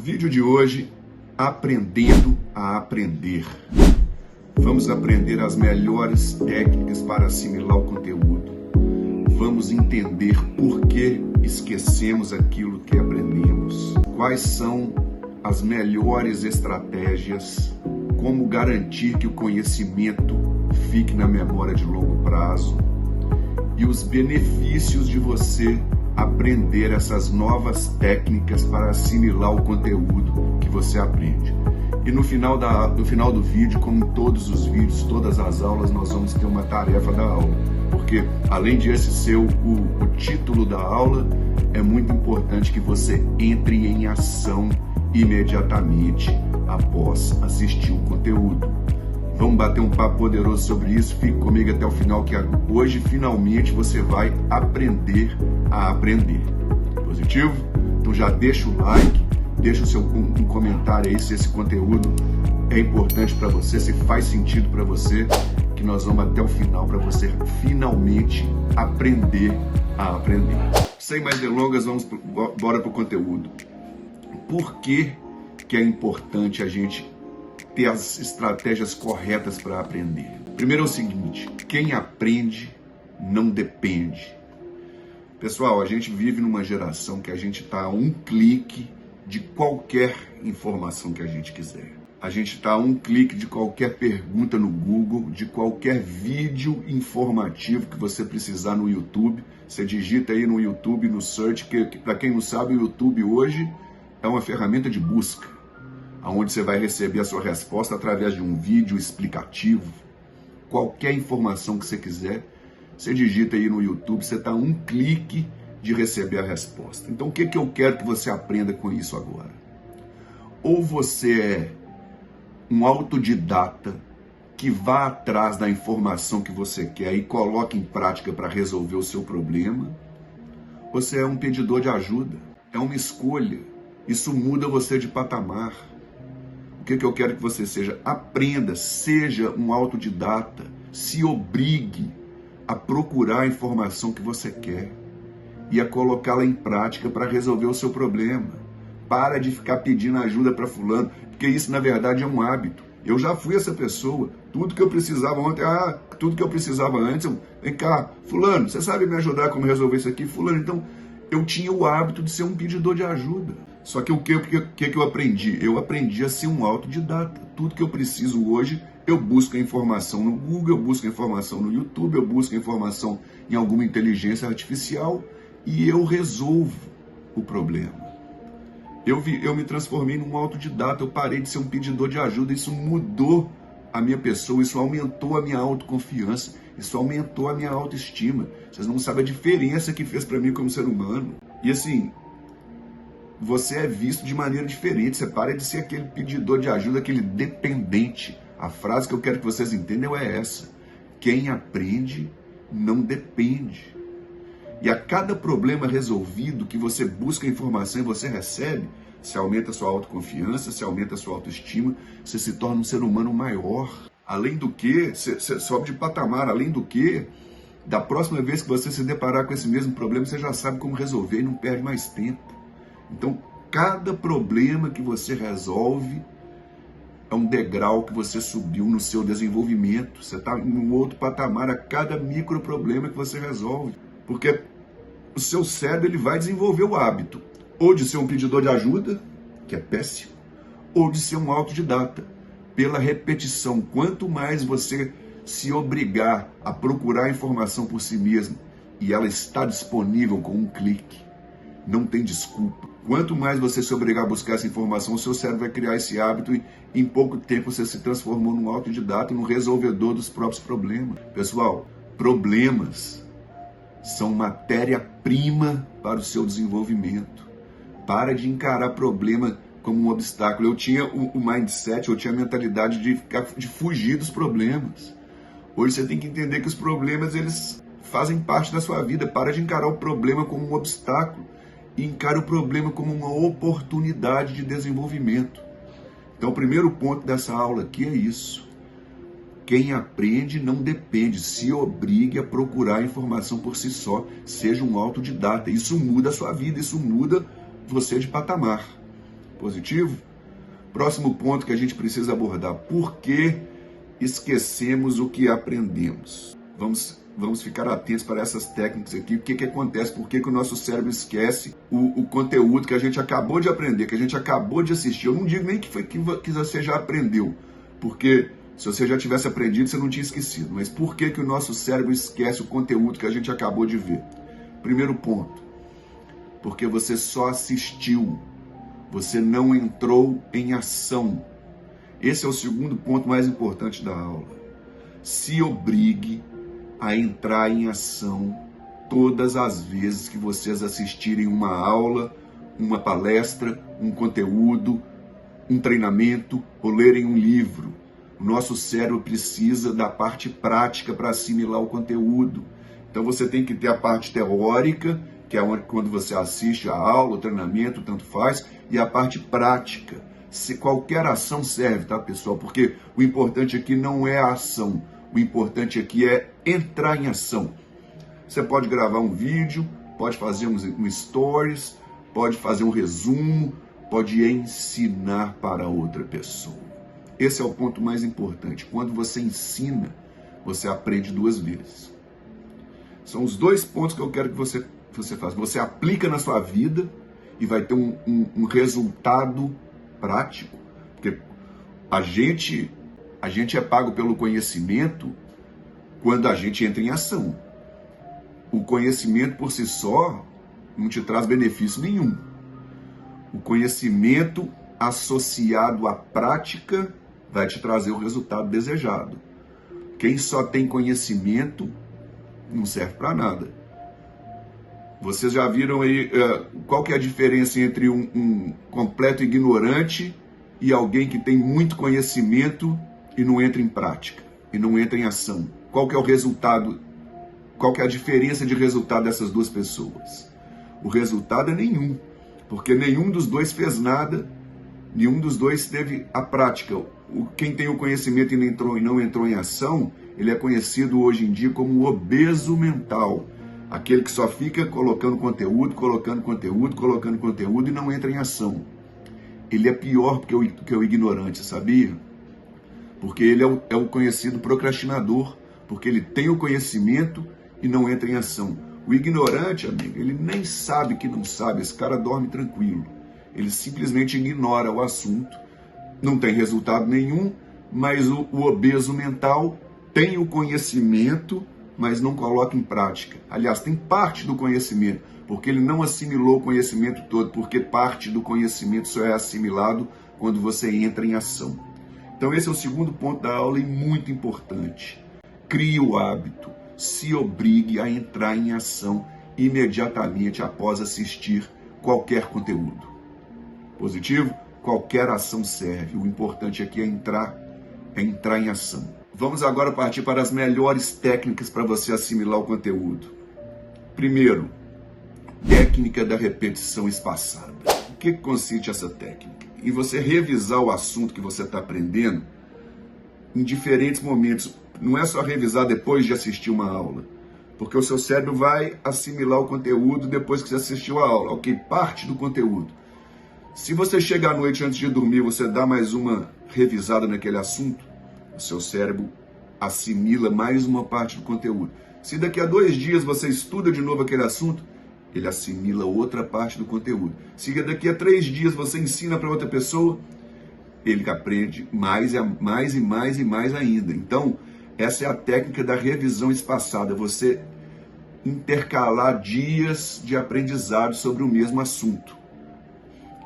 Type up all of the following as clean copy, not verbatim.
Vídeo de hoje, aprendendo a aprender. Vamos aprender as melhores técnicas para assimilar o conteúdo. Vamos entender por que esquecemos aquilo que aprendemos. Quais são as melhores estratégias, como garantir que o conhecimento fique na memória de longo prazo e os benefícios de você aprender essas novas técnicas para assimilar o conteúdo que você aprende. E no final do vídeo, como em todos os vídeos, todas as aulas, nós vamos ter uma tarefa da aula. Porque além de esse ser o título da aula, é muito importante que você entre em ação imediatamente após assistir o conteúdo. Vamos bater um papo poderoso sobre isso. Fique comigo até o final, que hoje finalmente você vai aprender a aprender. Positivo? Então já deixa o like, deixa um comentário aí se esse conteúdo é importante para você, se faz sentido para você, que nós vamos até o final para você finalmente aprender a aprender. Sem mais delongas, bora pro conteúdo. Por que é importante a gente ter as estratégias corretas para aprender? Primeiro é o seguinte: quem aprende não depende. Pessoal, a gente vive numa geração que a gente está a um clique de qualquer informação que a gente quiser. A gente está a um clique de qualquer pergunta no Google, de qualquer vídeo informativo que você precisar no YouTube. Você digita aí no YouTube, no search, que para quem não sabe, o YouTube hoje é uma ferramenta de busca, onde você vai receber a sua resposta através de um vídeo explicativo. Qualquer informação que você quiser, você digita aí no YouTube, você está a um clique de receber a resposta. Então o que eu quero que você aprenda com isso agora? Ou você é um autodidata que vá atrás da informação que você quer e coloca em prática para resolver o seu problema, ou você é um pedidor de ajuda. É uma escolha. Isso muda você de patamar. O que eu quero que você seja? Aprenda, seja um autodidata, se obrigue a procurar a informação que você quer e a colocá-la em prática para resolver o seu problema. Para de ficar pedindo ajuda para fulano, porque isso na verdade é um hábito. Eu já fui essa pessoa. Tudo que eu precisava ontem, tudo que eu precisava antes, vem cá, fulano, você sabe me ajudar como resolver isso aqui? Fulano, então eu tinha o hábito de ser um pedidor de ajuda. Só que o que eu aprendi? Eu aprendi a ser um autodidata. Tudo que eu preciso hoje, eu busco a informação no Google, eu busco a informação no YouTube, eu busco a informação em alguma inteligência artificial e eu resolvo o problema. Eu me transformei num autodidata, eu parei de ser um pedidor de ajuda, isso mudou a minha pessoa, isso aumentou a minha autoconfiança, isso aumentou a minha autoestima. Vocês não sabem a diferença que fez para mim como ser humano. E assim, você é visto de maneira diferente, você para de ser aquele pedidor de ajuda, aquele dependente. A frase que eu quero que vocês entendam é essa: quem aprende não depende. E a cada problema resolvido que você busca informação e você recebe, você aumenta a sua autoconfiança, você aumenta a sua autoestima, você se torna um ser humano maior. Além do que, você sobe de patamar. Além do que, da próxima vez que você se deparar com esse mesmo problema, você já sabe como resolver e não perde mais tempo. Então, cada problema que você resolve é um degrau que você subiu no seu desenvolvimento. Você está em um outro patamar a cada micro problema que você resolve. Porque o seu cérebro ele vai desenvolver o hábito ou de ser um pedidor de ajuda, que é péssimo, ou de ser um autodidata. Pela repetição, quanto mais você se obrigar a procurar a informação por si mesmo, e ela está disponível com um clique, não tem desculpa. Quanto mais você se obrigar a buscar essa informação, o seu cérebro vai criar esse hábito e em pouco tempo você se transformou num autodidata, num resolvedor dos próprios problemas. Pessoal, problemas são matéria-prima para o seu desenvolvimento. Para de encarar problema como um obstáculo. Eu tinha o mindset, eu tinha a mentalidade de fugir dos problemas. Hoje você tem que entender que os problemas eles fazem parte da sua vida. Para de encarar o problema como um obstáculo e encare o problema como uma oportunidade de desenvolvimento. Então o primeiro ponto dessa aula aqui é isso. Quem aprende não depende, se obrigue a procurar a informação por si só, seja um autodidata. Isso muda a sua vida, isso muda você de patamar. Positivo? Próximo ponto que a gente precisa abordar. Por que esquecemos o que aprendemos? Vamos ficar atentos para essas técnicas aqui. O que acontece? Por que o nosso cérebro esquece o conteúdo que a gente acabou de aprender, que a gente acabou de assistir? Eu não digo nem que você já aprendeu, porque se você já tivesse aprendido, você não tinha esquecido. Mas por que o nosso cérebro esquece o conteúdo que a gente acabou de ver? Primeiro ponto, porque você só assistiu, você não entrou em ação. Esse é o segundo ponto mais importante da aula. Se obrigue a entrar em ação todas as vezes que vocês assistirem uma aula, uma palestra, um conteúdo, um treinamento ou lerem um livro. O nosso cérebro precisa da parte prática para assimilar o conteúdo. Então você tem que ter a parte teórica, que é quando você assiste a aula, o treinamento, tanto faz, e a parte prática. Se qualquer ação serve, tá, pessoal? Porque o importante aqui não é a ação. O importante aqui é entrar em ação. Você pode gravar um vídeo, pode fazer um stories, pode fazer um resumo, pode ensinar para outra pessoa. Esse é o ponto mais importante. Quando você ensina, você aprende 2 vezes. São os 2 pontos que eu quero que você faça. Você aplica na sua vida e vai ter um resultado prático. Porque a gente é pago pelo conhecimento quando a gente entra em ação. O conhecimento por si só não te traz benefício nenhum. O conhecimento associado à prática vai te trazer o resultado desejado. Quem só tem conhecimento não serve para nada. Vocês já viram aí qual que é a diferença entre um completo ignorante e alguém que tem muito conhecimento e não entra em prática, e não entra em ação? Qual que é o resultado? Qual que é a diferença de resultado dessas 2 pessoas? O resultado é nenhum, porque nenhum dos 2 fez nada, nenhum dos 2 teve a prática. Quem tem o conhecimento e não entrou em ação, ele é conhecido hoje em dia como obeso mental. Aquele que só fica colocando conteúdo e não entra em ação. Ele é pior que o ignorante, sabia? Porque ele é o conhecido procrastinador, porque ele tem o conhecimento e não entra em ação. O ignorante, amigo, ele nem sabe que não sabe, esse cara dorme tranquilo. Ele simplesmente ignora o assunto, não tem resultado nenhum, mas o obeso mental tem o conhecimento, mas não coloca em prática. Aliás, tem parte do conhecimento, porque ele não assimilou o conhecimento todo, porque parte do conhecimento só é assimilado quando você entra em ação. Então esse é o segundo ponto da aula e muito importante. Crie o hábito, se obrigue a entrar em ação imediatamente após assistir qualquer conteúdo. Positivo? Qualquer ação serve. O importante aqui é entrar em ação. Vamos agora partir para as melhores técnicas para você assimilar o conteúdo. Primeiro, técnica da repetição espaçada. O que consiste essa técnica? Em você revisar o assunto que você está aprendendo em diferentes momentos. Não é só revisar depois de assistir uma aula, porque o seu cérebro vai assimilar o conteúdo depois que você assistiu a aula, ok? Parte do conteúdo. Se você chega à noite antes de dormir, você dá mais uma revisada naquele assunto, o seu cérebro assimila mais uma parte do conteúdo. Se daqui a 2 dias você estuda de novo aquele assunto, ele assimila outra parte do conteúdo. Se daqui a 3 dias você ensina para outra pessoa, ele aprende mais e mais ainda. Então, essa é a técnica da revisão espaçada. Você intercalar dias de aprendizado sobre o mesmo assunto.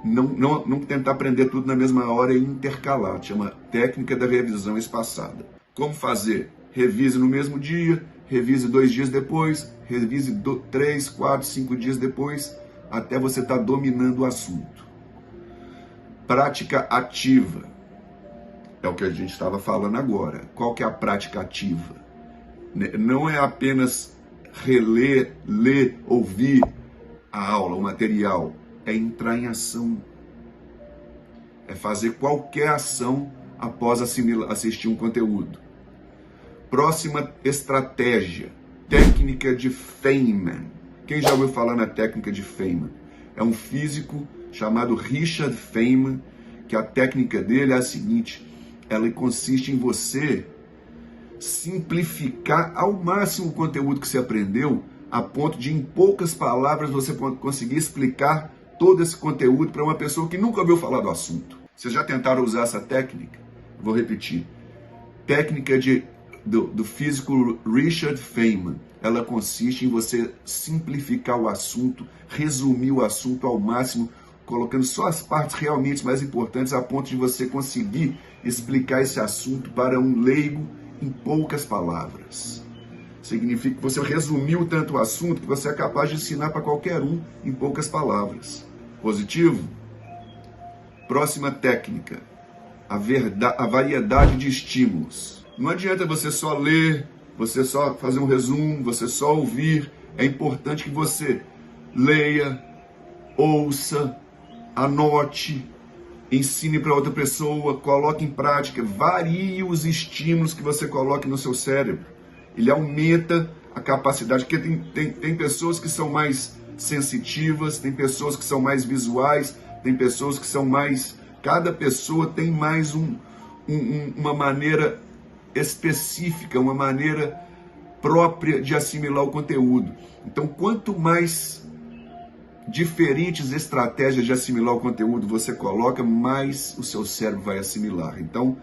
Não tentar aprender tudo na mesma hora e intercalar. Chama técnica da revisão espaçada. Como fazer? Revise no mesmo dia, revise 2 dias depois, revise 3, 4, 5 dias depois, até você estar dominando o assunto. Prática ativa. É o que a gente estava falando agora. Qual que é a prática ativa? Não é apenas reler, ler, ouvir a aula, o material. É entrar em ação. É fazer qualquer ação após assistir um conteúdo. Próxima estratégia. Técnica de Feynman. Quem já ouviu falar na técnica de Feynman? É um físico chamado Richard Feynman, que a técnica dele é a seguinte: ela consiste em você simplificar ao máximo o conteúdo que você aprendeu, a ponto de, em poucas palavras, você conseguir explicar todo esse conteúdo para uma pessoa que nunca ouviu falar do assunto. Vocês já tentaram usar essa técnica? Vou repetir. Técnica do físico Richard Feynman. Ela consiste em você simplificar o assunto, resumir o assunto ao máximo, colocando só as partes realmente mais importantes, a ponto de você conseguir explicar esse assunto para um leigo em poucas palavras. Significa que você resumiu tanto o assunto que você é capaz de ensinar para qualquer um em poucas palavras. Positivo? Próxima técnica, a variedade de estímulos. Não adianta você só ler, você só fazer um resumo, você só ouvir. É importante que você leia, ouça, anote, ensine para outra pessoa, coloque em prática, varie os estímulos que você coloque no seu cérebro. Ele aumenta a capacidade, porque tem pessoas que são mais sensitivas, tem pessoas que são mais visuais, tem pessoas que são mais... Cada pessoa tem mais uma maneira específica, uma maneira própria de assimilar o conteúdo. Então, quanto mais diferentes estratégias de assimilar o conteúdo você coloca, mais o seu cérebro vai assimilar. Então,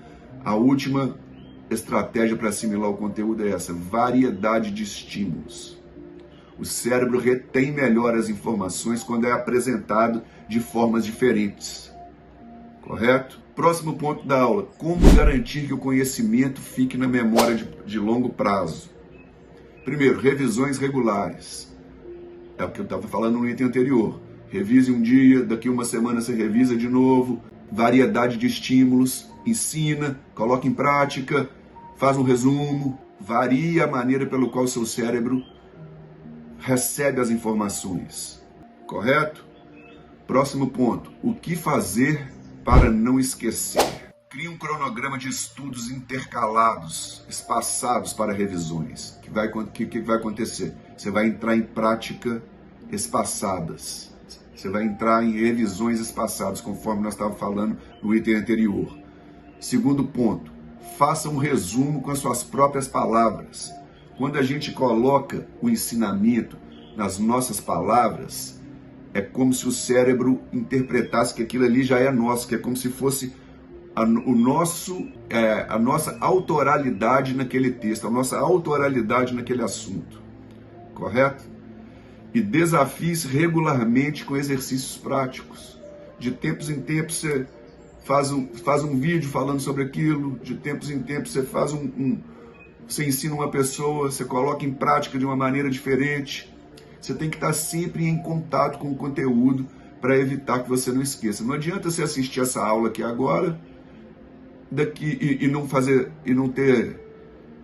a última estratégia para assimilar o conteúdo é essa: variedade de estímulos. O cérebro retém melhor as informações quando é apresentado de formas diferentes. Correto? Próximo ponto da aula: como garantir que o conhecimento fique na memória de longo prazo. Primeiro, revisões regulares. É o que eu estava falando no item anterior. Revise um dia, daqui uma semana você revisa de novo. Variedade de estímulos, ensina, coloca em prática, faz um resumo, varia a maneira pelo qual o seu cérebro recebe as informações. Correto? Próximo ponto: o que fazer para não esquecer? Crie um cronograma de estudos intercalados, espaçados para revisões. O que vai acontecer? Você vai entrar em prática espaçadas. Você vai entrar em revisões espaçadas, conforme nós estávamos falando no item anterior. Segundo ponto: faça um resumo com as suas próprias palavras. Quando a gente coloca o ensinamento nas nossas palavras, é como se o cérebro interpretasse que aquilo ali já é nosso, que é como se fosse a nossa autoralidade naquele texto, a nossa autoralidade naquele assunto. Correto? E desafie-se regularmente com exercícios práticos. De tempos em tempos você faz um vídeo falando sobre aquilo, de tempos em tempos você faz você ensina uma pessoa, você coloca em prática de uma maneira diferente. Você tem que estar sempre em contato com o conteúdo para evitar que você não esqueça. Não adianta você assistir essa aula aqui agora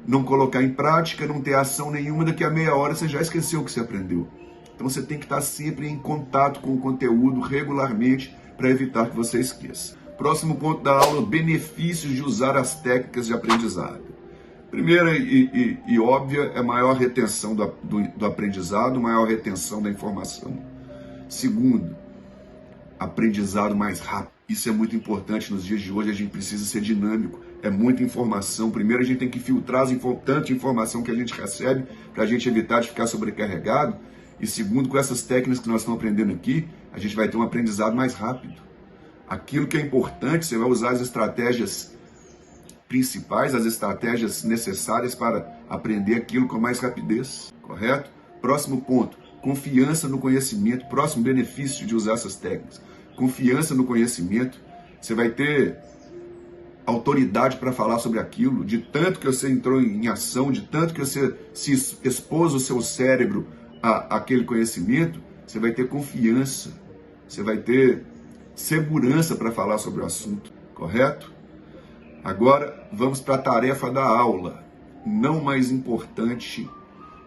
não colocar em prática, não ter ação nenhuma, daqui a meia hora você já esqueceu o que você aprendeu. Então você tem que estar sempre em contato com o conteúdo regularmente para evitar que você esqueça. Próximo ponto da aula: benefícios de usar as técnicas de aprendizado. Primeira e óbvia é maior retenção do aprendizado, maior retenção da informação. Segundo, aprendizado mais rápido. Isso é muito importante nos dias de hoje, a gente precisa ser dinâmico. É muita informação. Primeiro a gente tem que filtrar tanta informação que a gente recebe para a gente evitar de ficar sobrecarregado. E segundo, com essas técnicas que nós estamos aprendendo aqui, a gente vai ter um aprendizado mais rápido. Aquilo que é importante, você vai usar as estratégias principais, as estratégias necessárias para aprender aquilo com mais rapidez. Correto? Próximo ponto: confiança no conhecimento. Próximo benefício de usar essas técnicas: confiança no conhecimento. Você vai ter autoridade para falar sobre aquilo, de tanto que você entrou em ação, de tanto que você se expôs o seu cérebro àquele conhecimento, você vai ter confiança, você vai ter segurança para falar sobre o assunto. Correto? Agora vamos para a tarefa da aula, não mais importante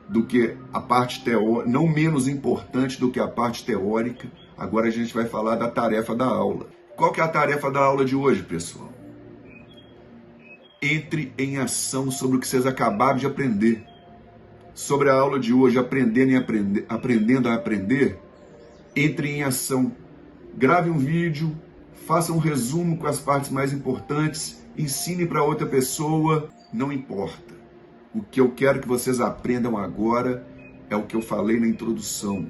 do que a parte teórica, não menos importante do que a parte teórica. Agora a gente vai falar da tarefa da aula. Qual que é a tarefa da aula de hoje, pessoal? Entre em ação sobre o que vocês acabaram de aprender. Sobre a aula de hoje, aprendendo a aprender, entre em ação. grave um vídeo, faça um resumo com as partes mais importantes, ensine para outra pessoa, não importa. O que eu quero que vocês aprendam agora é o que eu falei na introdução.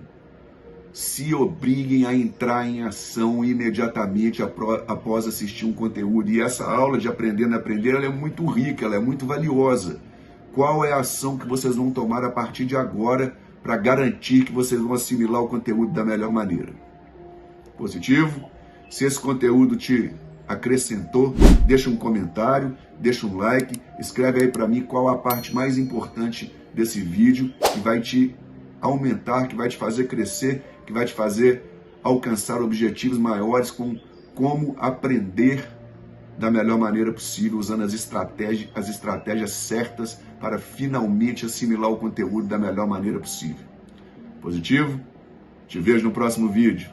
Se obriguem a entrar em ação imediatamente após assistir um conteúdo. E essa aula de Aprendendo a Aprender, ela é muito rica, ela é muito valiosa. Qual é a ação que vocês vão tomar a partir de agora para garantir que vocês vão assimilar o conteúdo da melhor maneira? Positivo? Se esse conteúdo te acrescentou, deixa um comentário, deixa um like, escreve aí para mim qual a parte mais importante desse vídeo que vai te aumentar, que vai te fazer crescer, que vai te fazer alcançar objetivos maiores com como aprender da melhor maneira possível, usando as estratégias certas para finalmente assimilar o conteúdo da melhor maneira possível. Positivo? Te vejo no próximo vídeo.